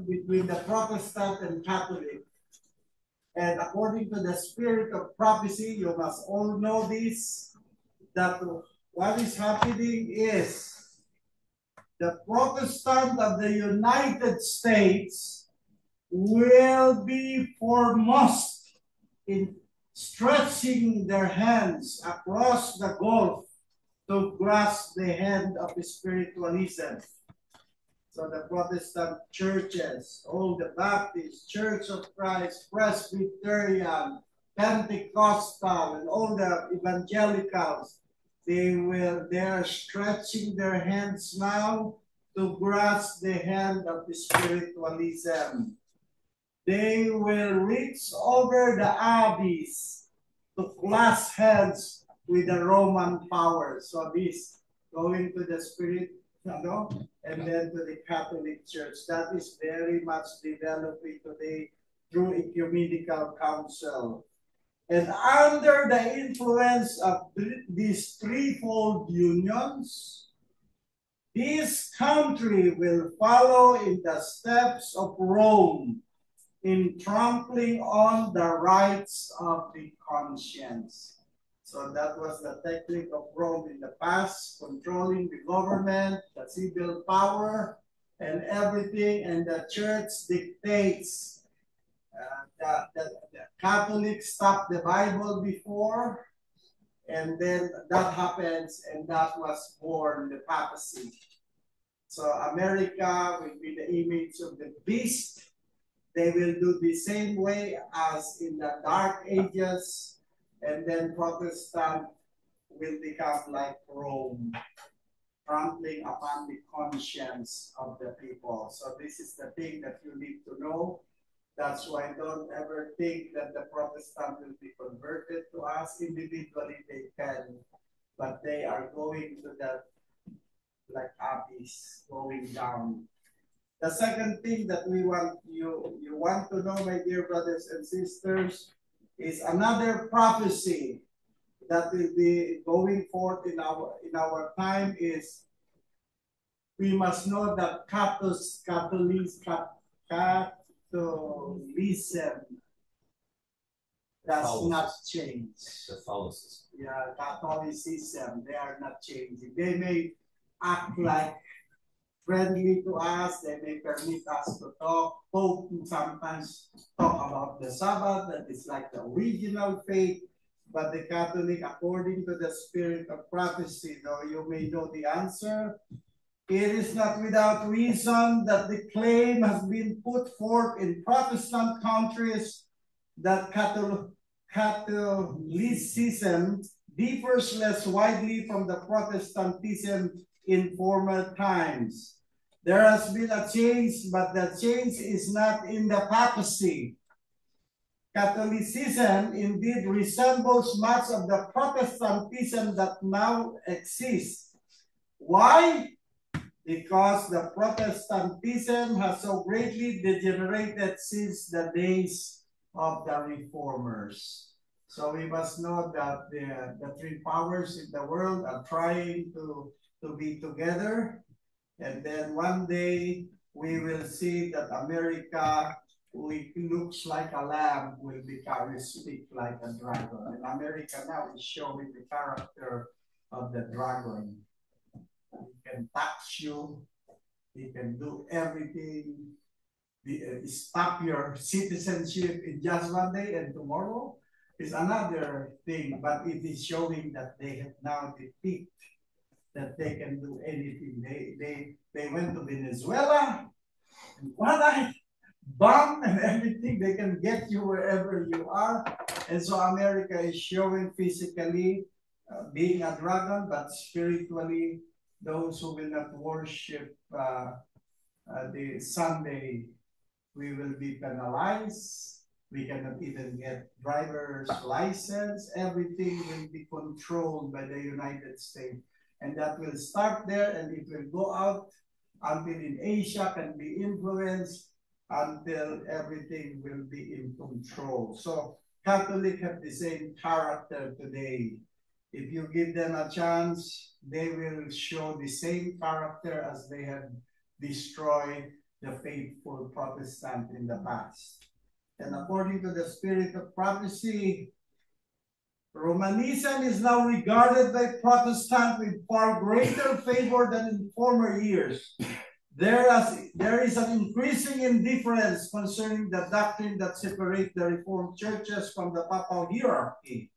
between the Protestant and Catholic. And according to the spirit of prophecy, you must all know this, that what is happening is the Protestant of the United States will be foremost in stretching their hands across the gulf to grasp the hand of spiritualism. So the Protestant churches, all the Baptist, Church of Christ, Presbyterian, Pentecostal, and all the evangelicals, they are stretching their hands now to grasp the hand of the spiritualism. They will reach over the abyss to clasp hands with the Roman power. So this going to the spirit, and then to the Catholic Church. That is very much developing today through ecumenical council. And under the influence of these threefold unions, this country will follow in the steps of Rome in trampling on the rights of the conscience. So that was the technique of Rome in the past, controlling the government, the civil power, and everything, and the church dictates. The Catholics stopped the Bible before, and then that happens, and that was born the papacy. So America will be the image of the beast. They will do the same way as in the Dark Ages, and then Protestant will become like Rome, trampling upon the conscience of the people. So this is the thing that you need to know. That's why don't ever think that the Protestant will be converted to us. Individually they can, but they are going to that like abyss, going down. The second thing that we want you want to know, my dear brothers and sisters, is another prophecy that will be going forth in our time is we must know that Catholicism does not change. Catholicism. Yeah, Catholicism, they are not changing. They may act like friendly to us, they may permit us to talk. Pope sometimes talk about the Sabbath, that is like the original faith. But the Catholic, according to the spirit of prophecy, though you may know the answer, it is not without reason that the claim has been put forth in Protestant countries that Catholicism differs less widely from the Protestantism in former times. There has been a change, but the change is not in the papacy. Catholicism indeed resembles much of the Protestantism that now exists. Why? Because the Protestantism has so greatly degenerated since the days of the Reformers. So we must know that the three powers in the world are trying to be together. And then one day we will see that America, which looks like a lamb, will speak like a dragon. And America now is showing the character of the dragon. He can tax you, he can do everything, stop your citizenship in just one day, and tomorrow is another thing. But it is showing that they have now defeated that they can do anything. They went to Venezuela, and bomb and everything. They can get you wherever you are. And so America is showing physically being a dragon, but spiritually, those who will not worship the Sunday, we will be penalized. We cannot even get driver's license. Everything will be controlled by the United States. And that will start there, and it will go out until in Asia can be influenced until everything will be in control. So Catholics have the same character today. If you give them a chance, they will show the same character as they have destroyed the faithful Protestant in the past. And according to the spirit of prophecy, Romanism is now regarded by Protestants with far greater favor than in former years. There is an increasing indifference concerning the doctrine that separates the Reformed churches from the papal hierarchy.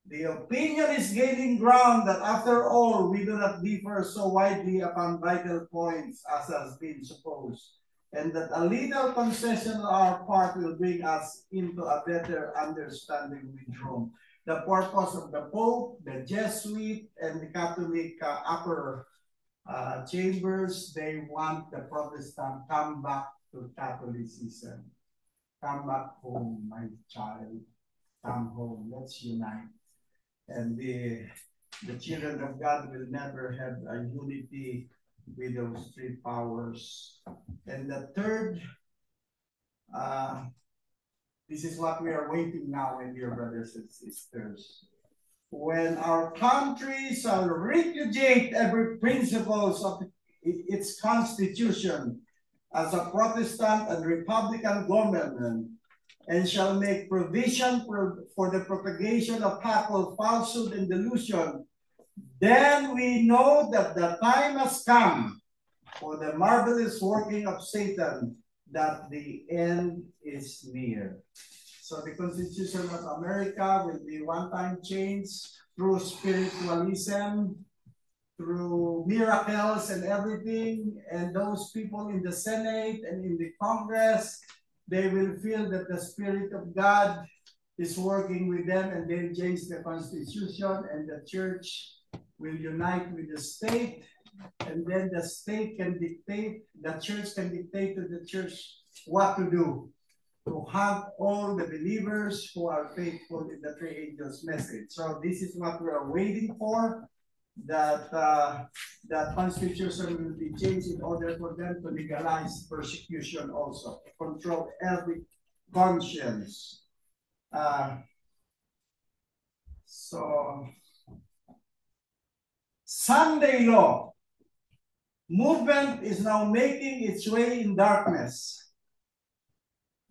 The opinion is gaining ground that after all, we do not differ so widely upon vital points as has been supposed, and that a little concession on our part will bring us into a better understanding with Rome. The purpose of the Pope, the Jesuit, and the Catholic upper chambers, they want the Protestant come back to Catholicism. Come back home, my child. Come home. Let's unite. And the children of God will never have a unity with those three powers. And the third, this is what we are waiting now, my dear brothers and sisters. When our country shall repudiate every principles of its constitution as a Protestant and Republican government, and shall make provision for the propagation of papal falsehood and delusion, then we know that the time has come for the marvelous working of Satan, that the end is near. So the Constitution of America will be one-time change through spiritualism, through miracles and everything, and those people in the Senate and in the Congress, they will feel that the Spirit of God is working with them, and they'll change the Constitution, and the church will unite with the state, and then the state can dictate, the church can dictate to the church what to do, to have all the believers who are faithful in the three angels' message. So this is what we are waiting for, that the Constitution will be changed in order for them to legalize persecution also, to control every conscience. So, Sunday law movement is now making its way in darkness.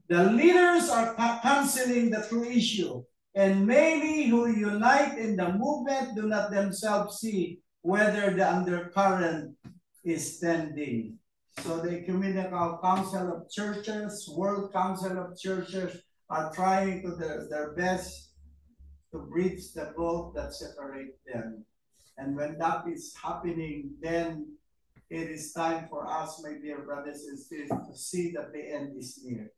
The leaders are canceling the true issue, and many who unite in the movement do not themselves see whether the undercurrent is standing. So the Ecumenical Council of Churches, World Council of Churches are trying to their best to bridge the gulf that separates them. And when that is happening, then it is time for us, my dear brothers and sisters, to see that the end is near.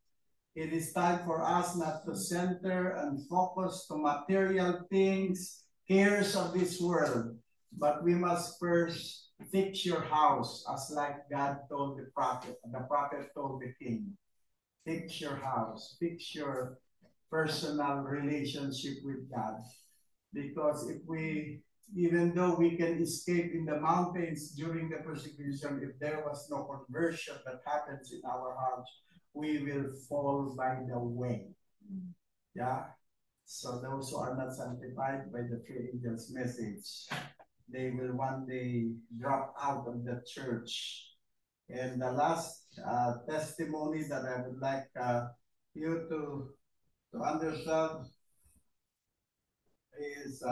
It is time for us not to center and focus to material things, cares of this world, but we must first fix your house, as like God told the prophet told the king. Fix your house, fix your personal relationship with God. Because if we, even though we can escape in the mountains during the persecution, if there was no conversion that happens in our hearts, we will fall by the way. Yeah? So those who are not sanctified by the three angels' message, they will one day drop out of the church. And the last testimony that I would like you to understand is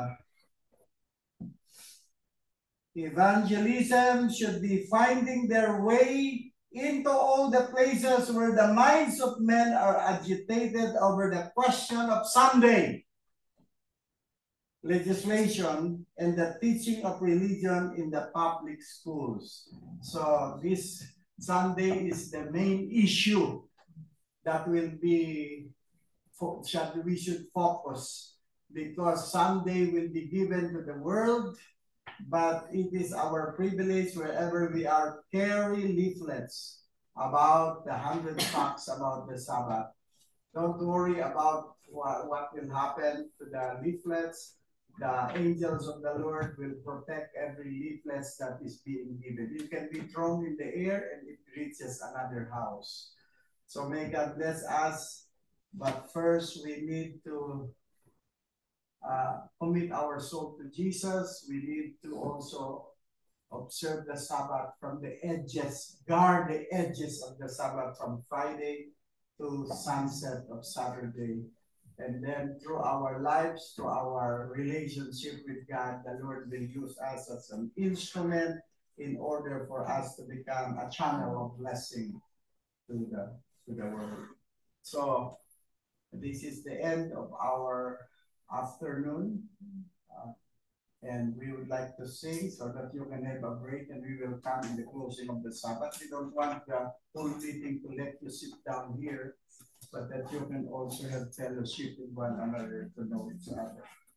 evangelism should be finding their way into all the places where the minds of men are agitated over the question of Sunday legislation and the teaching of religion in the public schools. So this Sunday is the main issue that will be, we should focus, because Sunday will be given to the world, but it is our privilege wherever we are carry leaflets about the 100 facts about the Sabbath. Don't worry about what will happen to the leaflets. The angels of the Lord will protect every leaflet that is being given. It can be thrown in the air and it reaches another house. So may God bless us. But first we need to commit our soul to Jesus. We need to also observe the Sabbath from the edges, guard the edges of the Sabbath from Friday to sunset of Saturday. And then through our lives, through our relationship with God, the Lord will use us as an instrument in order for us to become a channel of blessing to the world. So this is the end of our afternoon. Uh, and we would like to sing so that you can have a break and we will come in the closing of the Sabbath. We don't want the whole meeting to let you sit down here, but that you can also have fellowship with one another to know each other.